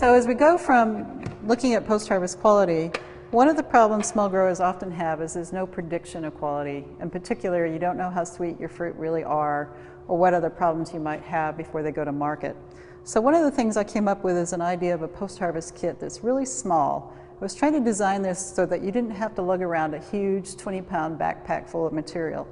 So as we go from looking at post-harvest quality, one of the problems small growers often have is there's no prediction of quality. In particular, you don't know how sweet your fruit really are or what other problems you might have before they go to market. So one of the things I came up with is an idea of a post-harvest kit that's really small. I was trying to design this so that you didn't have to lug around a huge 20-pound backpack full of material.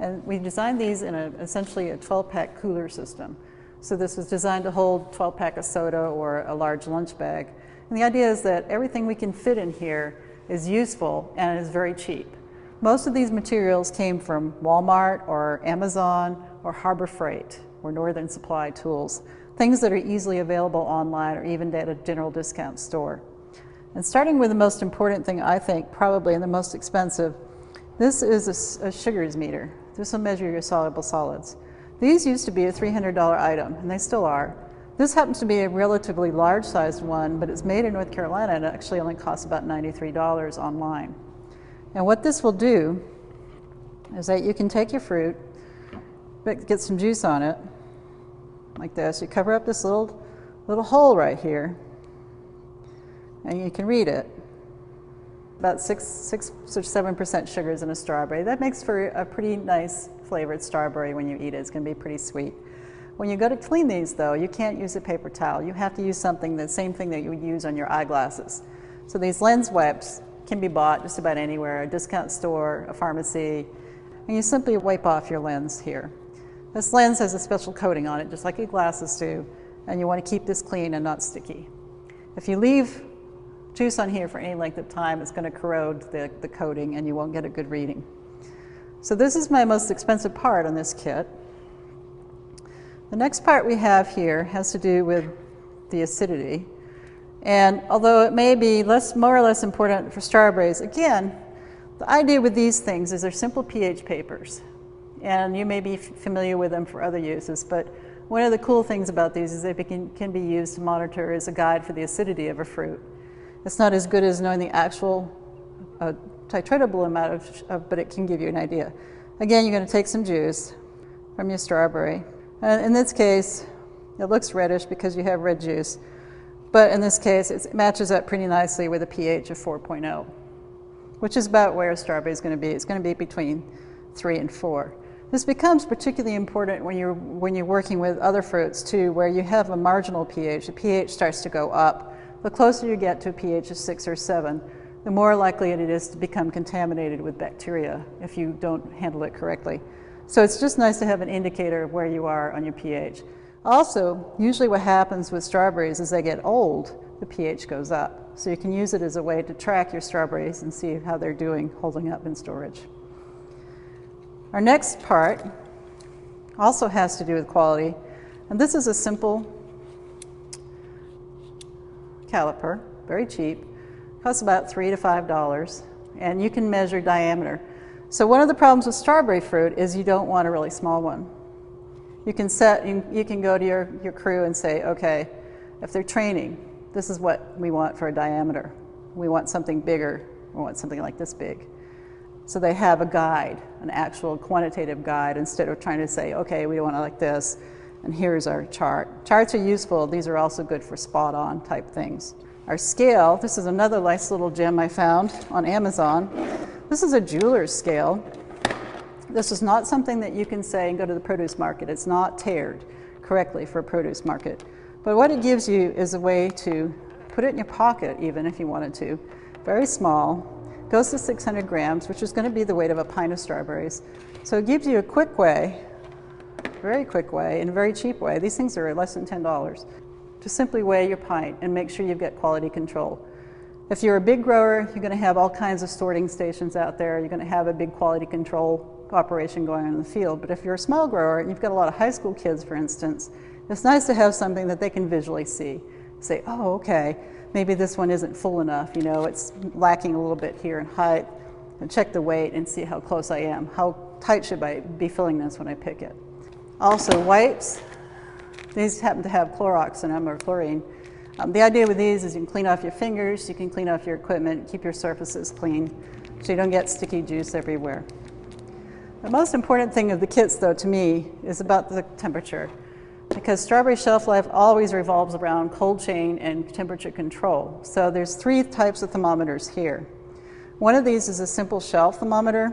And we designed these in essentially a 12-pack cooler system. So this was designed to hold 12-pack of soda or a large lunch bag. And the idea is that everything we can fit in here is useful and is very cheap. Most of these materials came from Walmart or Amazon or Harbor Freight or Northern Supply Tools, things that are easily available online or even at a general discount store. And starting with the most important thing, I think, probably, and the most expensive, this is a sugars meter. This will measure your soluble solids. These used to be a $300 item, and they still are. This happens to be a relatively large-sized one, but it's made in North Carolina and it actually only costs about $93 online. And what this will do is that you can take your fruit, get some juice on it, like this. You cover up this little hole right here, and you can read it. About 6 or 7% sugars in a strawberry. That makes for a pretty nice flavored strawberry when you eat it. It's going to be pretty sweet. When you go to clean these, though, you can't use a paper towel. You have to use something, the same thing that you would use on your eyeglasses. So these lens wipes can be bought just about anywhere, a discount store, a pharmacy, and you simply wipe off your lens here. This lens has a special coating on it, just like your glasses do, and you want to keep this clean and not sticky. If you leave juice on here for any length of time, it's going to corrode the coating and you won't get a good reading. So this is my most expensive part on this kit. The next part we have here has to do with the acidity. And although it may be more or less important for strawberries, again, the idea with these things is they're simple pH papers. And you may be familiar with them for other uses, but one of the cool things about these is they can be used to monitor as a guide for the acidity of a fruit. It's not as good as knowing the actual titratable amount but it can give you an idea. Again, you're going to take some juice from your strawberry. And in this case, it looks reddish because you have red juice. But in this case, it matches up pretty nicely with a pH of 4.0, which is about where a strawberry is going to be. It's going to be between 3 and 4. This becomes particularly important when you're working with other fruits too, where you have a marginal pH. The pH starts to go up. The closer you get to a pH of 6 or 7, the more likely it is to become contaminated with bacteria if you don't handle it correctly. So it's just nice to have an indicator of where you are on your pH. Also, usually what happens with strawberries as they get old, the pH goes up. So you can use it as a way to track your strawberries and see how they're doing holding up in storage. Our next part also has to do with quality, and this is a simple caliper, very cheap, costs about $3 to $5, and you can measure diameter. So one of the problems with strawberry fruit is you don't want a really small one. You can go to your crew and say, okay, if they're training, this is what we want for a diameter. We want something bigger. We want something like this big. So they have a guide, an actual quantitative guide, instead of trying to say, okay, we want it like this, and here's our chart. Charts are useful. These are also good for spot-on type things. Our scale, this is another nice little gem I found on Amazon. This is a jeweler's scale. This is not something that you can say and go to the produce market. It's not tiered correctly for a produce market. But what it gives you is a way to put it in your pocket, even if you wanted to. Very small. Goes to 600 grams, which is going to be the weight of a pint of strawberries. So it gives you a quick way, very quick way, and a very cheap way. These things are less than $10 to simply weigh your pint and make sure you've got quality control. If you're a big grower, you're going to have all kinds of sorting stations out there. You're going to have a big quality control operation going on in the field. But if you're a small grower and you've got a lot of high school kids, for instance, it's nice to have something that they can visually see. Say, oh, okay, maybe this one isn't full enough, you know, it's lacking a little bit here in height, and check the weight and see how close I am. How tight should I be filling this when I pick it? Also, wipes. These happen to have Clorox in them, or chlorine. The idea with these is you can clean off your fingers, you can clean off your equipment, keep your surfaces clean, so you don't get sticky juice everywhere. The most important thing of the kits, though, to me, is about the temperature. because strawberry shelf life always revolves around cold chain and temperature control. So there's 3 types of thermometers here. One of these is a simple shelf thermometer.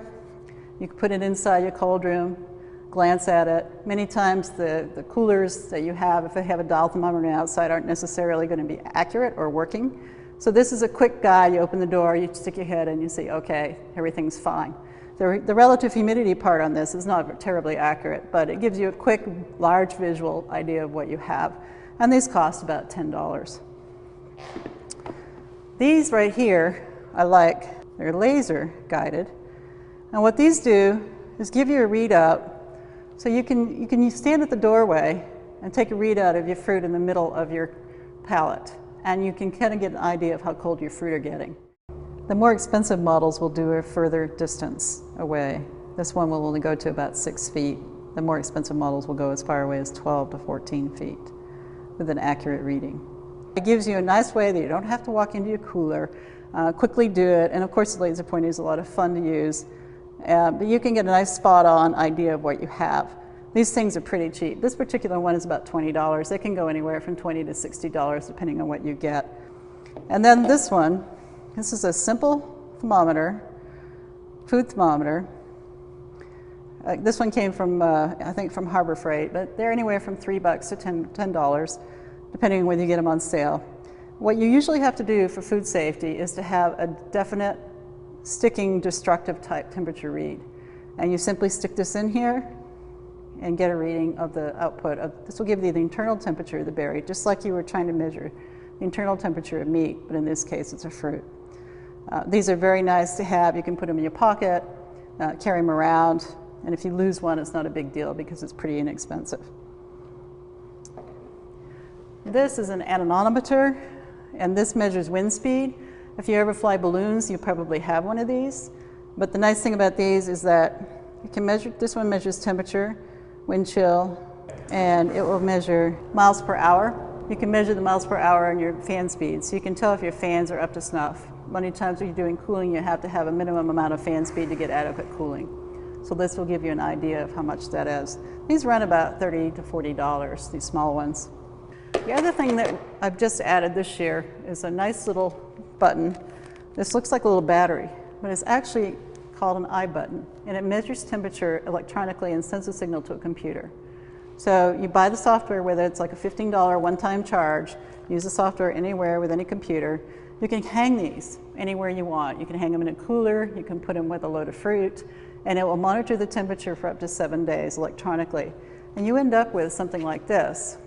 You can put it inside your cold room, glance at it. Many times the coolers that you have, if they have a dial thermometer outside, aren't necessarily going to be accurate or working. So this is a quick guide. You open the door, you stick your head in, you see, okay, everything's fine. The relative humidity part on this is not terribly accurate, but it gives you a quick, large visual idea of what you have. And these cost about $10. These right here, I like. They're laser guided. And what these do is give you a readout. So you can stand at the doorway and take a readout of your fruit in the middle of your pallet. And you can kind of get an idea of how cold your fruit are getting. The more expensive models will do a further distance away. This one will only go to about 6 feet. The more expensive models will go as far away as 12 to 14 feet with an accurate reading. It gives you a nice way that you don't have to walk into your cooler, quickly do it, and of course the laser pointer is a lot of fun to use, but you can get a nice spot-on idea of what you have. These things are pretty cheap. This particular one is about $20. They can go anywhere from $20 to $60 depending on what you get. And then this one, this is a simple thermometer, food thermometer. This one came from, I think, from Harbor Freight, but they're anywhere from $3 to $10, depending on whether you get them on sale. What you usually have to do for food safety is to have a definite sticking destructive type temperature read. And you simply stick this in here and get a reading of the output. This will give you the internal temperature of the berry, just like you were trying to measure the internal temperature of meat, but in this case it's a fruit. These are very nice to have. You can put them in your pocket, carry them around, and if you lose one, it's not a big deal because it's pretty inexpensive. This is an anemometer, and this measures wind speed. If you ever fly balloons, you probably have one of these. But the nice thing about these is that you can measure, this one measures temperature, wind chill, and it will measure miles per hour. You can measure the miles per hour on your fan speed, so you can tell if your fans are up to snuff. Many times when you're doing cooling, you have to have a minimum amount of fan speed to get adequate cooling. So this will give you an idea of how much that is. These run about $30 to $40, these small ones. The other thing that I've just added this year is a nice little button. This looks like a little battery, but it's actually called an iButton, and it measures temperature electronically and sends a signal to a computer. So you buy the software with it. It's like a $15 one-time charge. Use the software anywhere with any computer. You can hang these anywhere you want. You can hang them in a cooler. You can put them with a load of fruit, and it will monitor the temperature for up to 7 days electronically. And you end up with something like this,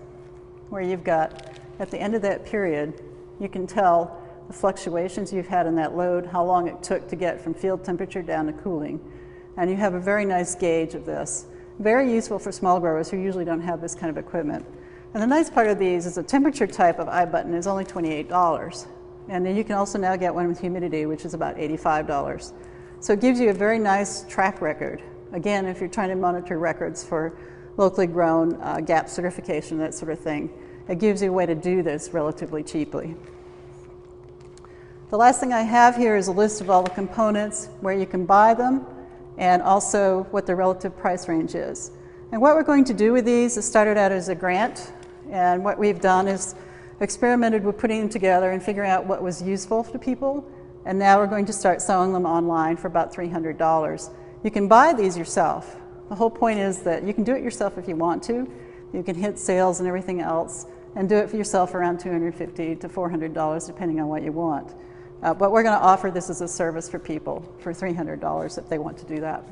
where you've got, at the end of that period, you can tell the fluctuations you've had in that load, how long it took to get from field temperature down to cooling. And you have a very nice gauge of this. Very useful for small growers who usually don't have this kind of equipment. And the nice part of these is the temperature type of iButton is only $28. And then you can also now get one with humidity, which is about $85. So it gives you a very nice track record. Again, if you're trying to monitor records for locally grown, GAP certification, that sort of thing, it gives you a way to do this relatively cheaply. The last thing I have here is a list of all the components, where you can buy them, and also what the relative price range is. And what we're going to do with these is started out as a grant, and what we've done is experimented with putting them together and figuring out what was useful to people, and now we're going to start selling them online for about $300. You can buy these yourself. The whole point is that you can do it yourself if you want to. You can hit sales and everything else and do it for yourself around $250 to $400 depending on what you want. But we're going to offer this as a service for people for $300 if they want to do that.